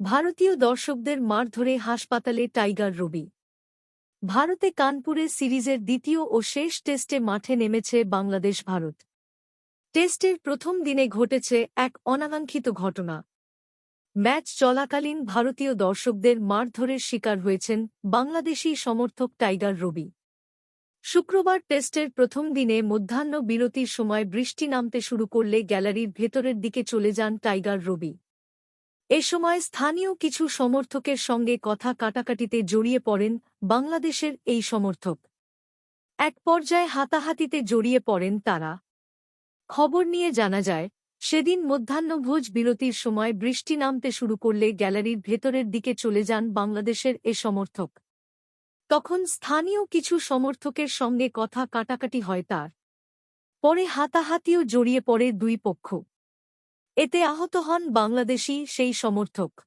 ভারতীয় দর্শকদের মারধরে হাসপাতালে টাইগার রবি। ভারতে কানপুরে সিরিজের দ্বিতীয় ও শেষ টেস্টে মাঠে নেমেছে বাংলাদেশ ভারত। টেস্টের প্রথম দিনে ঘটেছে এক অনাকাঙ্ক্ষিত ঘটনা। ম্যাচ চলাকালীন ভারতীয় দর্শকদের মারধরের শিকার হয়েছেন বাংলাদেশি সমর্থক টাইগার রবি। শুক্রবার টেস্টের প্রথম দিনে মধ্যাহ্ন বিরতির সময় বৃষ্টি নামতে শুরু করলে গ্যালারির ভেতরের দিকে চলে যান টাইগার রবি। এ সময় স্থানীয় কিছু সমর্থকের সঙ্গে কথা কাটাকাটিতে জড়িয়ে পড়েন বাংলাদেশের এই সমর্থক। এক পর্যায়ে হাতাহাতিতে জড়িয়ে পড়েন তারা। খবর নিয়ে জানা যায়, সেদিন মধ্যাহ্নভোজ বিরতির সময় বৃষ্টি নামতে শুরু করলে গ্যালারির ভেতরের দিকে চলে যান বাংলাদেশের এ সমর্থক। তখন স্থানীয় কিছু সমর্থকের সঙ্গে কথা কাটাকাটি হয় তার। পরে হাতাহাতিও জড়িয়ে পড়ে দুই পক্ষ। এতে আহত হন বাংলাদেশি সেই সমর্থক।